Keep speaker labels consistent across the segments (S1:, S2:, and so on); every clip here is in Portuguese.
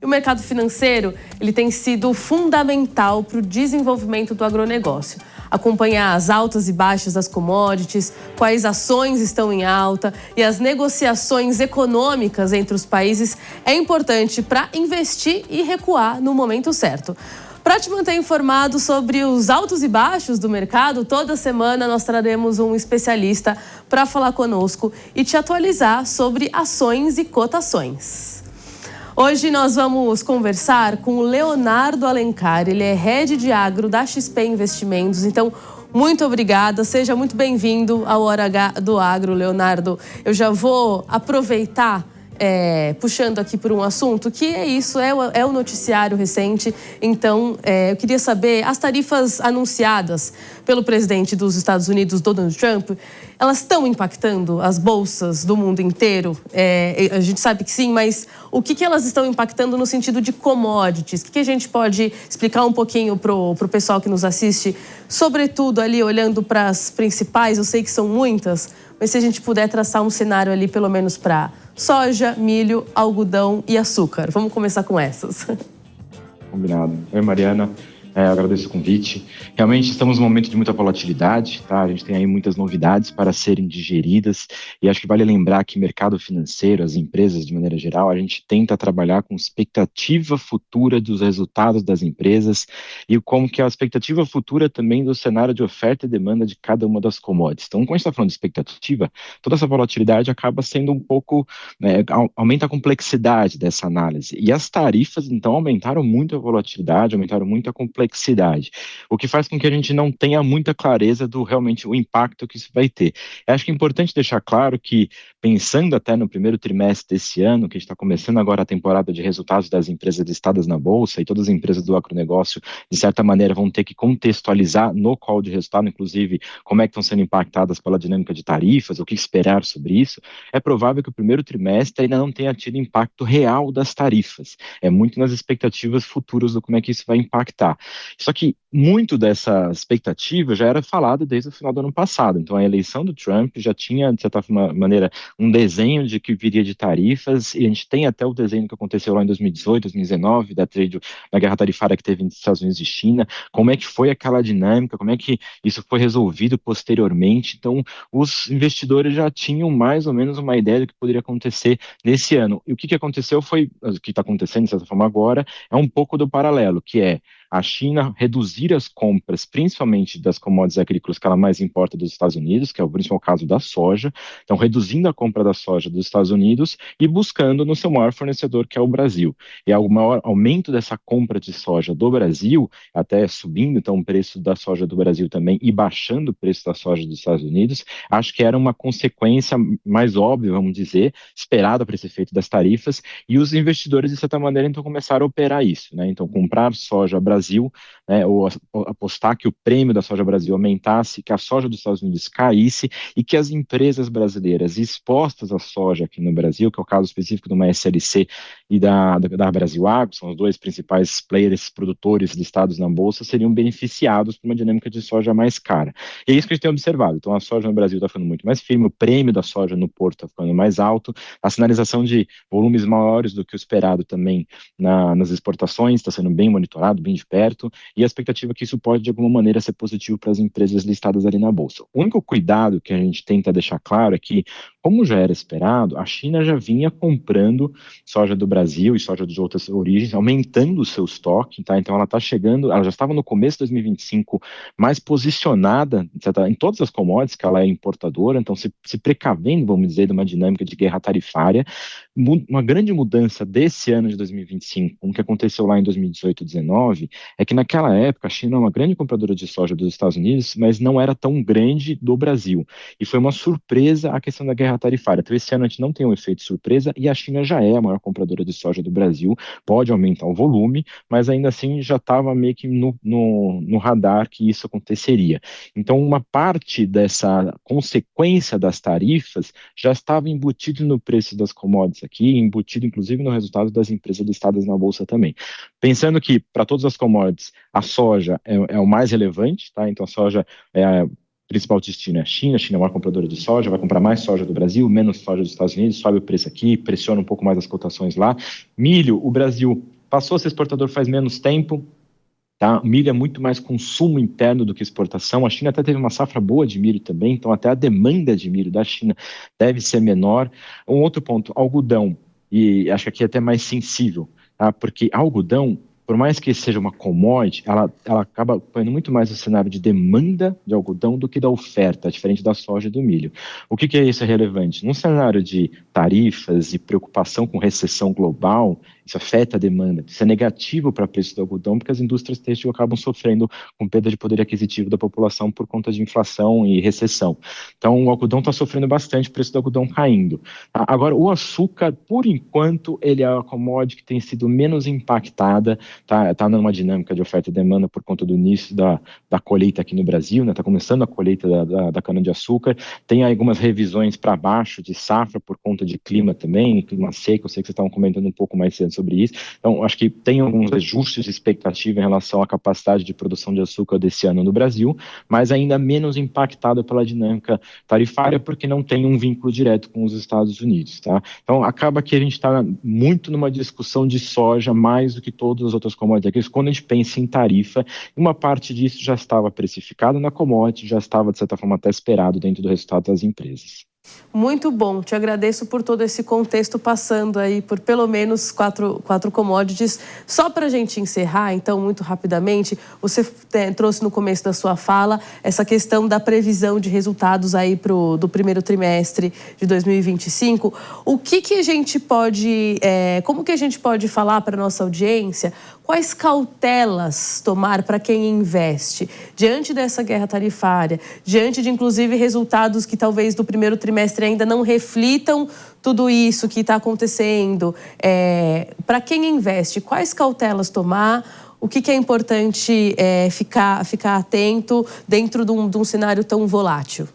S1: o mercado financeiro, ele tem sido fundamental para o desenvolvimento do agronegócio. Acompanhar as altas e baixas das commodities, quais ações estão em alta e as negociações econômicas entre os países é importante para investir e recuar no momento certo. Para te manter informado sobre os altos e baixos do mercado, toda semana nós traremos um especialista para falar conosco e te atualizar sobre ações e cotações. Hoje nós vamos conversar com o Leonardo Alencar, ele é Head de Agro da XP Investimentos. Então, muito obrigada, seja muito bem-vindo ao Hora H do Agro, Leonardo. Eu já vou aproveitar puxando aqui por um assunto que é isso, é o noticiário recente. Então, eu queria saber, as tarifas anunciadas pelo presidente dos Estados Unidos, Donald Trump, elas estão impactando as bolsas do mundo inteiro? A gente sabe que sim, mas o que elas estão impactando no sentido de commodities? O que a gente pode explicar um pouquinho pro pessoal que nos assiste, sobretudo ali olhando para as principais, eu sei que são muitas, mas se a gente puder traçar um cenário ali pelo menos para soja, milho, algodão e açúcar. Vamos começar com essas.
S2: Combinado. Oi, Mariana. Agradeço o convite. Realmente estamos num momento de muita volatilidade, tá? A gente tem aí muitas novidades para serem digeridas e acho que vale lembrar que mercado financeiro, as empresas de maneira geral, a gente tenta trabalhar com expectativa futura dos resultados das empresas e como que a expectativa futura também do cenário de oferta e demanda de cada uma das commodities. Então, quando a gente está falando de expectativa, toda essa volatilidade acaba sendo um pouco, aumenta a complexidade dessa análise. E as tarifas, então, aumentaram muito a volatilidade, aumentaram muito a complexidade, o que faz com que a gente não tenha muita clareza do realmente o impacto que isso vai ter. Eu acho que é importante deixar claro que, pensando até no primeiro trimestre desse ano, que a gente está começando agora a temporada de resultados das empresas listadas na Bolsa, e todas as empresas do agronegócio, de certa maneira, vão ter que contextualizar no call de resultado, inclusive, como é que estão sendo impactadas pela dinâmica de tarifas, o que esperar sobre isso. É provável que o primeiro trimestre ainda não tenha tido impacto real das tarifas. É muito nas expectativas futuras do como é que isso vai impactar. Só que muito dessa expectativa já era falada desde o final do ano passado. Então, a eleição do Trump já tinha, de certa maneira, um desenho de que viria de tarifas, e a gente tem até o desenho que aconteceu lá em 2018, 2019, da guerra tarifária que teve entre Estados Unidos e China, como é que foi aquela dinâmica, como é que isso foi resolvido posteriormente. Então, os investidores já tinham mais ou menos uma ideia do que poderia acontecer nesse ano. E o que aconteceu foi, o que está acontecendo, de certa forma, agora, é um pouco do paralelo, que é a China reduzir as compras, principalmente das commodities agrícolas que ela mais importa dos Estados Unidos, que é o principal caso da soja, então reduzindo a compra da soja dos Estados Unidos e buscando no seu maior fornecedor, que é o Brasil. E o maior aumento dessa compra de soja do Brasil, até subindo então o preço da soja do Brasil também e baixando o preço da soja dos Estados Unidos, acho que era uma consequência mais óbvia, vamos dizer, esperada para esse efeito das tarifas, e os investidores, de certa maneira, então começaram a operar isso, né? Então, comprar soja Brasil, né, ou apostar que o prêmio da soja Brasil aumentasse, que a soja dos Estados Unidos caísse e que as empresas brasileiras expostas à soja aqui no Brasil, que é o caso específico de uma SLC e da Brasil Agro, são os dois principais players produtores listados na Bolsa, seriam beneficiados por uma dinâmica de soja mais cara. E é isso que a gente tem observado. Então, a soja no Brasil está ficando muito mais firme, o prêmio da soja no porto está ficando mais alto, a sinalização de volumes maiores do que o esperado também nas exportações está sendo bem monitorado, bem de perto, e a expectativa é que isso pode, de alguma maneira, ser positivo para as empresas listadas ali na Bolsa. O único cuidado que a gente tenta deixar claro é que, como já era esperado, a China já vinha comprando soja do Brasil e soja de outras origens, aumentando o seu estoque, tá? Então ela está chegando, ela já estava no começo de 2025 mais posicionada em todas as commodities que ela é importadora, então se precavendo, vamos dizer, de uma dinâmica de guerra tarifária. Uma grande mudança desse ano de 2025, com o que aconteceu lá em 2018 e 2019, é que naquela época a China é uma grande compradora de soja dos Estados Unidos, mas não era tão grande do Brasil. E foi uma surpresa a questão da guerra tarifária. Então esse ano a gente não tem um efeito surpresa e a China já é a maior compradora de soja do Brasil, pode aumentar o volume, mas ainda assim já estava meio que no radar que isso aconteceria. Então uma parte dessa consequência das tarifas já estava embutido no preço das commodities aqui, embutido inclusive no resultado das empresas listadas na Bolsa também. Pensando que para todas as commodities a soja é o mais relevante, tá? Então a soja é a principal destino é a China é uma compradora de soja, vai comprar mais soja do Brasil, menos soja dos Estados Unidos, sobe o preço aqui, pressiona um pouco mais as cotações lá. Milho, o Brasil passou a ser exportador faz menos tempo. Tá? Milho é muito mais consumo interno do que exportação. A China até teve uma safra boa de milho também, então até a demanda de milho da China deve ser menor. Um outro ponto, algodão, e acho que aqui é até mais sensível, tá? Porque algodão, por mais que seja uma commodity, ela acaba apoiando muito mais o cenário de demanda de algodão do que da oferta, diferente da soja e do milho. O que é isso relevante? Num cenário de tarifas e preocupação com recessão global, isso afeta a demanda, isso é negativo para o preço do algodão, porque as indústrias têxteis acabam sofrendo com perda de poder aquisitivo da população por conta de inflação e recessão. Então, o algodão está sofrendo bastante, o preço do algodão caindo. Agora, o açúcar, por enquanto, ele é a commodity que tem sido menos impactada, tá numa dinâmica de oferta e demanda por conta do início da colheita aqui no Brasil, né? Está começando a colheita da cana-de-açúcar, tem algumas revisões para baixo de safra por conta de clima também, clima seco, eu sei que vocês estavam comentando um pouco mais cedo sobre isso, então acho que tem alguns ajustes de expectativa em relação à capacidade de produção de açúcar desse ano no Brasil, mas ainda menos impactado pela dinâmica tarifária, porque não tem um vínculo direto com os Estados Unidos, tá? Então acaba que a gente está muito numa discussão de soja, mais do que todas as outras commodities. Quando a gente pensa em tarifa, uma parte disso já estava precificado na commodity, já estava, de certa forma, até esperado dentro do resultado das empresas.
S1: Muito bom, te agradeço por todo esse contexto, passando aí por pelo menos quatro commodities. Só para a gente encerrar, então, muito rapidamente, você trouxe no começo da sua fala essa questão da previsão de resultados aí do primeiro trimestre de 2025. O que a gente pode, como que a gente pode falar para a nossa audiência? Quais cautelas tomar para quem investe diante dessa guerra tarifária, diante de, inclusive, resultados que talvez do primeiro trimestre ainda não reflitam tudo isso que está acontecendo? Para quem investe, quais cautelas tomar? O que é importante ficar atento dentro de um cenário tão volátil?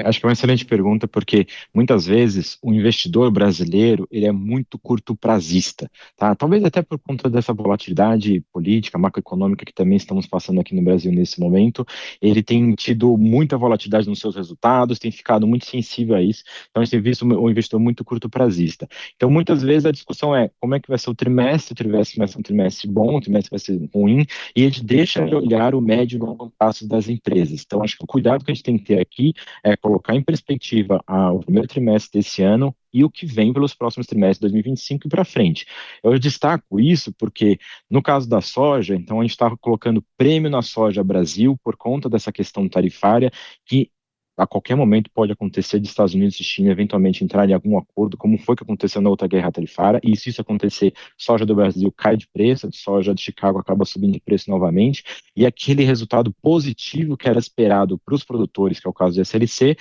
S2: Acho que é uma excelente pergunta, porque muitas vezes o investidor brasileiro ele é muito curto-prazista, tá? Talvez até por conta dessa volatilidade política, macroeconômica que também estamos passando aqui no Brasil nesse momento, ele tem tido muita volatilidade nos seus resultados, tem ficado muito sensível a isso, então a gente tem visto um investidor muito curto-prazista. Então muitas vezes a discussão é como é que vai ser o trimestre vai ser um trimestre bom, o trimestre vai ser ruim, e a gente deixa de olhar o médio e longo prazo das empresas. Então acho que o cuidado que a gente tem que ter aqui é colocar em perspectiva o primeiro trimestre desse ano e o que vem pelos próximos trimestres de 2025 e para frente. Eu destaco isso porque, no caso da soja, então a gente está colocando prêmio na soja Brasil por conta dessa questão tarifária que a qualquer momento pode acontecer de Estados Unidos e China eventualmente entrarem em algum acordo, como foi que aconteceu na outra guerra tarifária, e se isso acontecer, soja do Brasil cai de preço, a soja de Chicago acaba subindo de preço novamente, e aquele resultado positivo que era esperado para os produtores, que é o caso da SLC,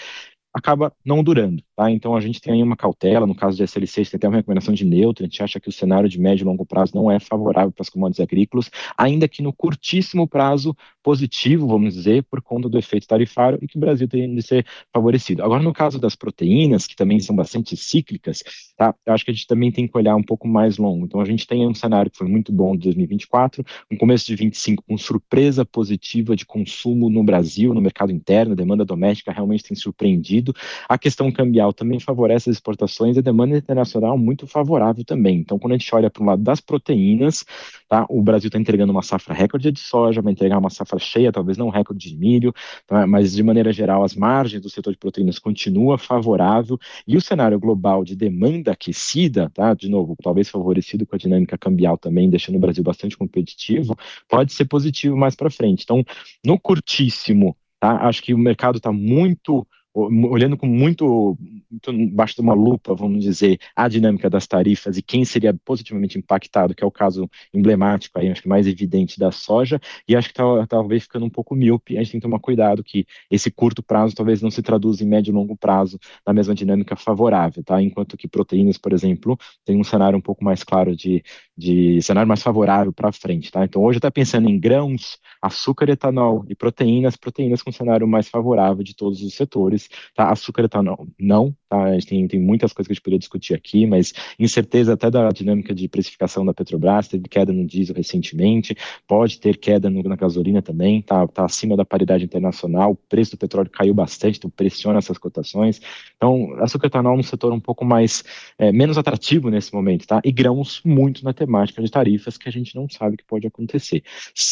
S2: acaba não durando, tá? Então a gente tem aí uma cautela, no caso de SLC, tem até uma recomendação de neutro, a gente acha que o cenário de médio e longo prazo não é favorável para as commodities agrícolas, ainda que no curtíssimo prazo positivo, vamos dizer, por conta do efeito tarifário e que o Brasil tem de ser favorecido. Agora, no caso das proteínas, que também são bastante cíclicas, tá? Eu acho que a gente também tem que olhar um pouco mais longo. Então a gente tem um cenário que foi muito bom de 2024, um começo de 25 com surpresa positiva de consumo no Brasil, no mercado interno, a demanda doméstica realmente tem surpreendido. A questão cambial também favorece as exportações e a demanda internacional muito favorável também. Então, quando a gente olha para o lado das proteínas, tá, o Brasil está entregando uma safra recorde de soja, vai entregar uma safra cheia, talvez não recorde de milho, tá, mas de maneira geral as margens do setor de proteínas continua favorável e o cenário global de demanda aquecida, tá, de novo, talvez favorecido com a dinâmica cambial também, deixando o Brasil bastante competitivo, pode ser positivo mais para frente. Então, no curtíssimo, tá, acho que o mercado está muito olhando com muito embaixo de uma lupa, vamos dizer, a dinâmica das tarifas e quem seria positivamente impactado, que é o caso emblemático aí, acho que mais evidente da soja, e acho que talvez ficando um pouco míope, a gente tem que tomar cuidado que esse curto prazo talvez não se traduza em médio e longo prazo na mesma dinâmica favorável, tá? Enquanto que proteínas, por exemplo, tem um cenário um pouco mais claro de cenário mais favorável para frente, tá? Então hoje está pensando em grãos, açúcar, etanol e proteínas com cenário mais favorável de todos os setores. Tá? Açúcar e etanol, não, tá? A gente tem muitas coisas que a gente poderia discutir aqui, mas incerteza até da dinâmica de precificação da Petrobras, teve queda no diesel recentemente, pode ter queda na gasolina também, tá acima da paridade internacional, o preço do petróleo caiu bastante, então pressiona essas cotações. Então, açúcar e etanol é um setor um pouco mais, menos atrativo nesse momento, tá? E grãos muito na temática. matemática de tarifas que a gente não sabe o que pode acontecer.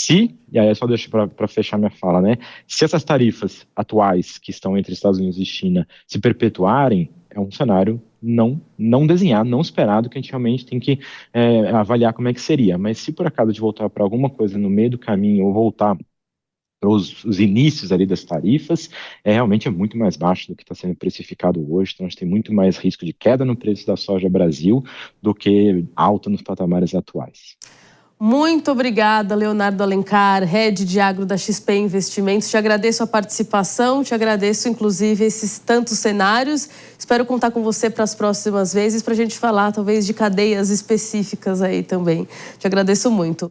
S2: E aí só deixo para fechar minha fala, né? Se essas tarifas atuais que estão entre Estados Unidos e China se perpetuarem, é um cenário não desenhado, não esperado, que a gente realmente tem que avaliar como é que seria. Mas se por acaso de voltar para alguma coisa no meio do caminho ou voltar para os inícios ali das tarifas, realmente é muito mais baixo do que está sendo precificado hoje, então a gente tem muito mais risco de queda no preço da soja Brasil do que alta nos patamares atuais.
S1: Muito obrigada, Leonardo Alencar, Head de Agro da XP Investimentos. Te agradeço a participação, te agradeço, inclusive, esses tantos cenários. Espero contar com você para as próximas vezes, para a gente falar, talvez, de cadeias específicas aí também. Te agradeço muito.